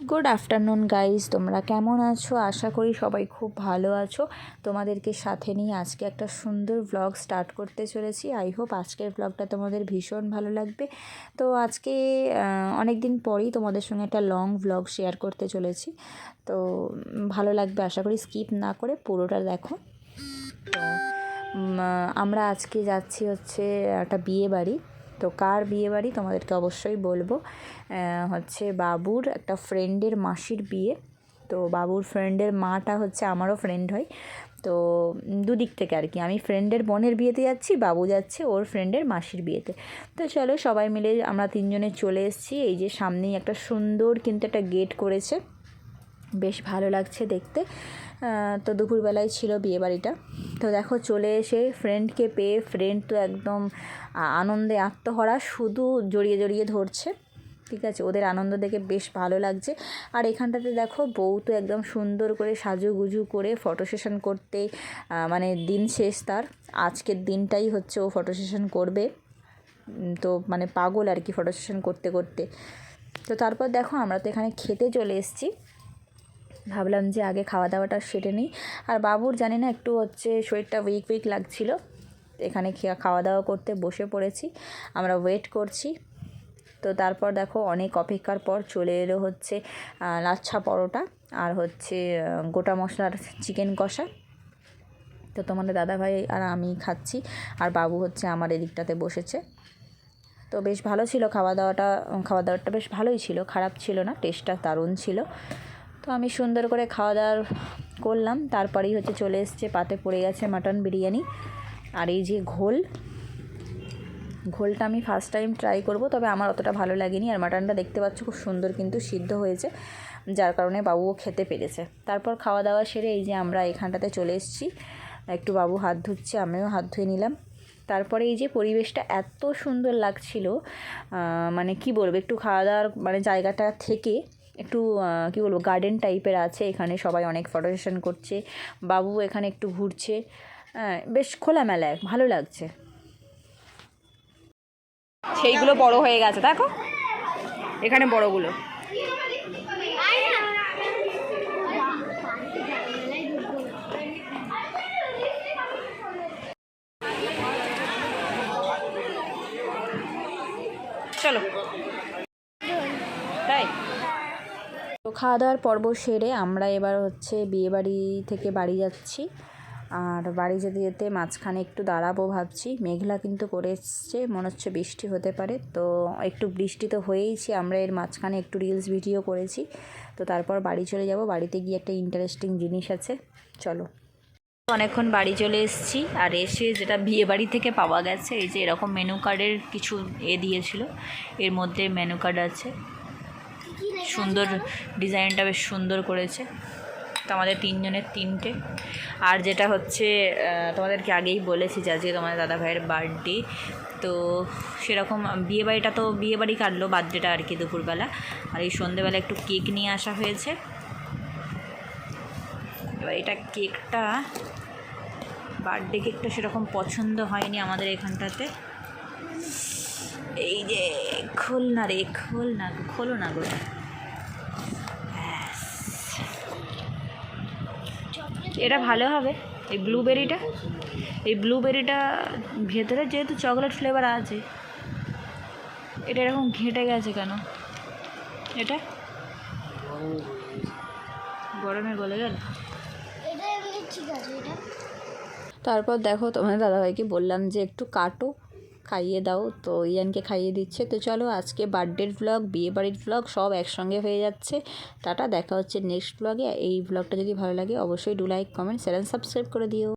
Good afternoon guys, তোমরা কেমন আছো? আশা করি সবাই খুব ভালো আছো। তোমাদেরকে সাথে নিয়ে আজকে একটা সুন্দর ব্লগ স্টার্ট করতে চলেছি। আই হোপ আজকের ব্লগটা তোমাদের ভীষণ ভালো লাগবে। তো আজকে অনেক দিন পরেই তোমাদের সঙ্গে একটা লং ব্লগ শেয়ার করতে চলেছি। তো ভালো লাগবে আশা করি, স্কিপ না করে পুরোটা দেখো। তো আমরা আজকে যাচ্ছি হচ্ছে একটা বিয়ে বাড়ি। তো কার বিয়ে বাড়ি তোমাদেরকে অবশ্যই বলবো। হচ্ছে বাবুর একটা ফ্রেন্ডের মাসির বিয়ে। তো বাবুর ফ্রেন্ডের মাটা হচ্ছে আমারও ফ্রেন্ড হয়। তো দুদিক থেকে আর কি, আমি ফ্রেন্ডের বোনের বিয়েতে যাচ্ছি, বাবু যাচ্ছে ওর ফ্রেন্ডের মাসির বিয়েতে। তো চলো সবাই মিলে আমরা তিনজনে চলে এসেছি। এই যে সামনেই একটা সুন্দর কিন্তু একটা গেট করেছে, বেশ ভালো লাগছে দেখতে। তো দুপুরবেলায় ছিল বিয়েবাড়িটা। তো দেখো চলে এসে ফ্রেন্ডকে পেয়ে ফ্রেন্ড তো একদম আনন্দে আত্মহারা, শুধু জড়িয়ে জড়িয়ে ধরছে। ঠিক আছে, ওদের আনন্দ দেখে বেশ ভালো লাগছে। আর এখানটাতে দেখো বউ তো একদম সুন্দর করে সাজুগুজু করে ফটো সেশন করতে, মানে দিন শেষ তার, আজকের দিনটাই হচ্ছে ও ফটো সেশন করবে। তো মানে পাগল আর কি ফটো সেশন করতে করতে। তো তারপর দেখো আমরা তো এখানে খেতে চলে এসেছি। ভাবলাম যে আগে খাওয়া দাওয়াটা সেরে নিই। আর বাবুর জানি না একটু হচ্ছে শরীরটা উইক উইক লাগছিল। এখানে খাওয়া দাওয়া করতে বসে পড়েছি, আমরা ওয়েট করছি। তো তারপর দেখো অনেক অপেক্ষার পর চলে এলো হচ্ছে লাচ্ছা পরোটা আর হচ্ছে গোটা মশলার চিকেন কষা। তো তোমাদের দাদাভাই আর আমি খাচ্ছি, আর বাবু হচ্ছে আমার এদিকটাতে বসেছে। তো বেশ ভালো ছিল খাওয়া দাওয়াটা বেশ ভালোই ছিল, খারাপ ছিল না, টেস্টটা দারুণ ছিল। তো আমি সুন্দর করে খাওয়া দাওয়া করলাম। তারপরেই হচ্ছে চলে এসছে, পাতে পড়ে গেছে মাটন বিরিয়ানি। আর এই যে ঘোলটা আমি ফার্স্ট টাইম ট্রাই করব, তবে আমার অতটা ভালো লাগেনি। আর মাটনটা দেখতে পাচ্ছ খুব সুন্দর কিন্তু সিদ্ধ হয়েছে, যার কারণে বাবুও খেতে পেরেছে। তারপর খাওয়া দাওয়া সেরে এই যে আমরা এখানটাতে চলে এসেছি, একটু বাবু হাত ধুচ্ছে, আমিও হাত ধুয়ে নিলাম। তারপরে এই যে পরিবেশটা এত সুন্দর লাগছিল, মানে কি বলবো, একটু খাওয়া দাওয়ার মানে জায়গাটা থেকে একটু কি বলবো গার্ডেন টাইপের আছে, এখানে সবাই অনেক ফটো সেশন করছে, বাবু এখানে একটু ঘুরছে, বেশ খোলামেলা ভালো লাগছে। সেইগুলো বড় হয়ে গেছে দেখো, এখানে বড়গুলো। চলো তাই। তো খাওয়া দাওয়ার পর্ব সেরে আমরা এবার হচ্ছে বিয়েবাড়ি থেকে বাড়ি যাচ্ছি। আর বাড়ি যেতে যেতে মাঝখানে একটু দাঁড়াবো ভাবছি, মেঘলা কিন্তু করে এসছে, মনে হচ্ছে বৃষ্টি হতে পারে। তো একটু বৃষ্টি তো হয়েইছি, আমরা এর মাঝখানে একটু রিলস ভিডিও করেছি। তো তারপর বাড়ি চলে যাব, বাড়িতে গিয়ে একটা ইন্টারেস্টিং জিনিস আছে, চলো। অনেকক্ষণ বাড়ি চলে এসেছি, আর এসে যেটা বিয়ে বাড়ি থেকে পাওয়া গেছে, এই যে এরকম মেনু কার্ডের কিছু দিয়েছিল, এর মধ্যে মেনু কার্ড আছে, সুন্দর ডিজাইনটা বেশ সুন্দর করেছে। তো আমাদের তিনজনের তিনটে। আর যেটা হচ্ছে তোমাদেরকে আগেই বলেছি যে আজকে তোমাদের দাদাভাইয়ের বার্থডে, তো সেরকম বিয়েবাড়িটা তো বিয়েবাড়ি কাটলো, বার্থডেটা আর কি দুপুরবেলা। আর এই সন্ধেবেলা একটু কেক নিয়ে আসা হয়েছে। এবার এটা কেকটা, বার্থডে কেকটা সেরকম পছন্দ হয়নি আমাদের এখানটাতে। এই যে খোলো না গো। এটা ভালো হবে, এই ব্লুবেরিটা ভেতরে যেহেতু চকলেট ফ্লেভার আছে, এটা এরকম ঘেঁটে গেছে কেন? এটা গরমে গলে গেল। তারপর দেখো তোমার দাদাভাইকে বললাম যে একটু কাটো, খাইয়ে দাও, তো ইয়ানকে খাইয়ে দিচ্ছে। তো চলো আজকে বার্থডের ব্লগ, বিয়েবাড়ির ব্লগ সব একসঙ্গে হয়ে যাচ্ছে। টাটা, দেখা হচ্ছে নেক্সট ব্লগে। এই ব্লগটা যদি ভালো লাগে অবশ্যই do like, comment, share and subscribe করে দিও।